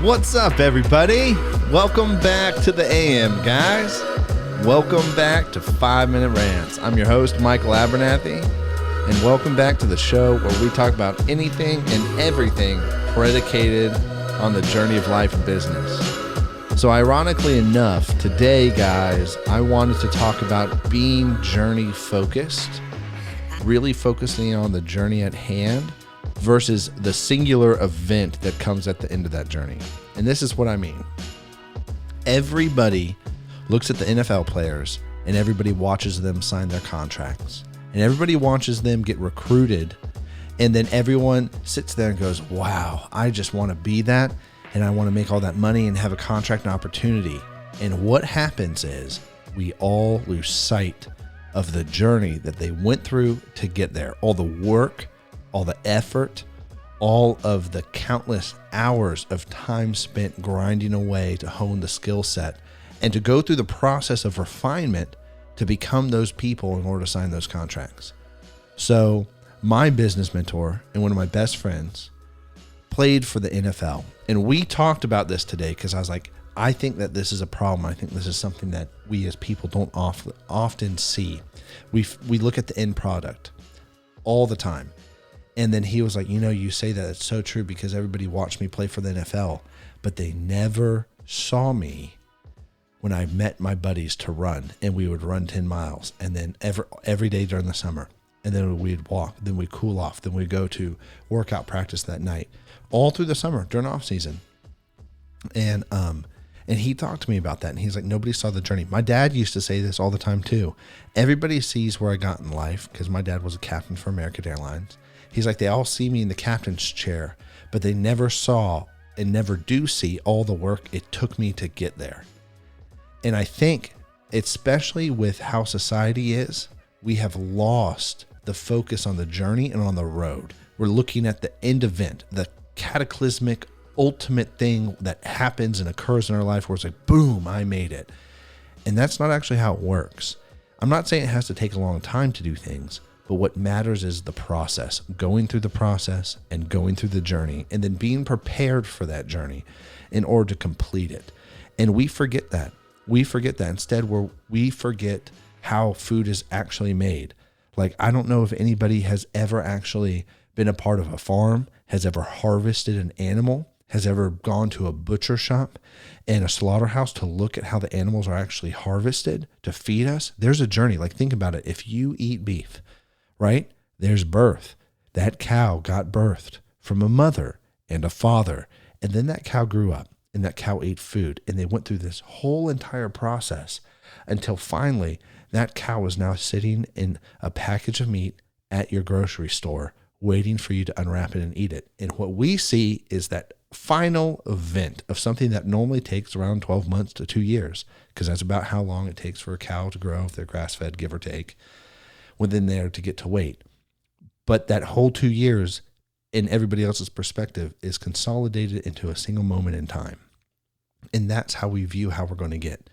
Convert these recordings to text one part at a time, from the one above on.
What's up, everybody? Welcome back to the AM, guys. Welcome back to 5-Minute Rants. I'm your host, Michael Abernathy, and welcome back to the show where we talk about anything and everything predicated on the journey of life and business. So ironically enough, today, guys, I wanted to talk about being journey focused, really focusing on the journey at hand versus the singular event that comes at the end of that journey. And this is what I mean. Everybody looks at the NFL players and everybody watches them sign their contracts. And everybody watches them get recruited. And then everyone sits there and goes, wow, I just want to be that. And I want to make all that money and have a contract and opportunity. And what happens is we all lose sight of the journey that they went through to get there. All the work, all the effort, all of the countless hours of time spent grinding away to hone the skill set and to go through the process of refinement to become those people in order to sign those contracts. So my business mentor and one of my best friends played for the NFL. And we talked about this today because I was like, I think that this is a problem. I think this is something that we as people don't often see. We look at the end product all the time. And then he was like, you say that it's so true because everybody watched me play for the NFL, but they never saw me when I met my buddies to run, and we would run 10 miles and then every day during the summer. And then we'd walk, then we'd cool off, then we'd go to workout practice that night, all through the summer during off season. And he talked to me about that. And he's like, nobody saw the journey. My dad used to say this all the time too. Everybody sees where I got in life because my dad was a captain for American Airlines. He's like, they all see me in the captain's chair, but they never saw and never do see all the work it took me to get there. And I think, especially with how society is, we have lost the focus on the journey and on the road. We're looking at the end event, the cataclysmic ultimate thing that happens and occurs in our life where it's like, boom, I made it. And that's not actually how it works. I'm not saying it has to take a long time to do things, but what matters is the process, going through the process and going through the journey and then being prepared for that journey in order to complete it. And we forget that. We forget that. Instead, we forget how food is actually made. Like, I don't know if anybody has ever actually been a part of a farm, has ever harvested an animal, has ever gone to a butcher shop and a slaughterhouse to look at how the animals are actually harvested to feed us. There's a journey. Like, think about it. If you eat beef, right? There's birth. That cow got birthed from a mother and a father. And then that cow grew up and that cow ate food. And they went through this whole entire process until finally that cow is now sitting in a package of meat at your grocery store, waiting for you to unwrap it and eat it. And what we see is that final event of something that normally takes around 12 months to 2 years, because that's about how long it takes for a cow to grow if they're grass-fed, give or take, within there to get to weight. But that whole 2 years, in everybody else's perspective, is consolidated into a single moment in time. And that's how we view how we're going to get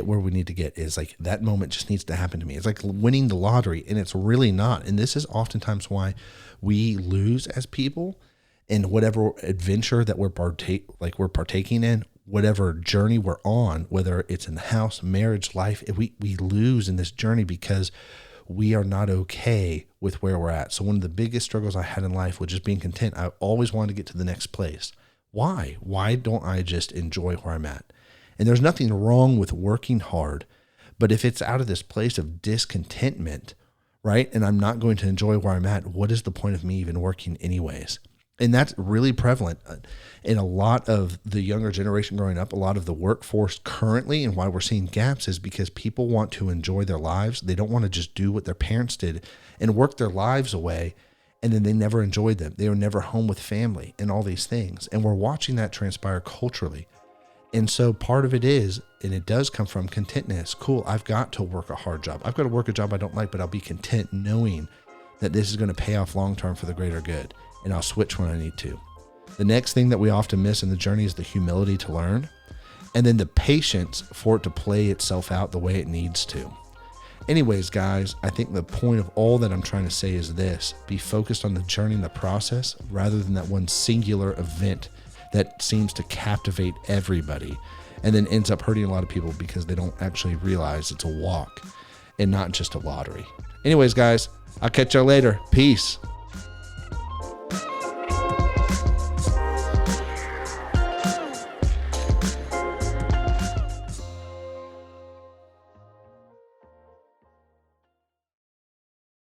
where we need to get. Is like that moment just needs to happen to me. It's like winning the lottery, and it's really not. And this is oftentimes why we lose as people in whatever adventure that we're partaking in, whatever journey we're on, whether it's in the house, marriage, life. We lose in this journey because we are not okay with where we're at. So one of the biggest struggles I had in life was just being content. I always wanted to get to the next place. Why? Why don't I just enjoy where I'm at? And there's nothing wrong with working hard, but if it's out of this place of discontentment, right, and I'm not going to enjoy where I'm at, what is the point of me even working anyways? And that's really prevalent in a lot of the younger generation growing up. A lot of the workforce currently, and why we're seeing gaps, is because people want to enjoy their lives. They don't want to just do what their parents did and work their lives away, and then they never enjoyed them. They were never home with family and all these things. And we're watching that transpire culturally. And so part of it is, and it does come from contentedness. Cool, I've got to work a hard job. I've got to work a job I don't like, but I'll be content knowing that this is going to pay off long-term for the greater good. And I'll switch when I need to. The next thing that we often miss in the journey is the humility to learn, and then the patience for it to play itself out the way it needs to. Anyways, guys, I think the point of all that I'm trying to say is this: be focused on the journey and the process rather than that one singular event that seems to captivate everybody and then ends up hurting a lot of people because they don't actually realize it's a walk and not just a lottery. Anyways, guys, I'll catch y'all later. Peace.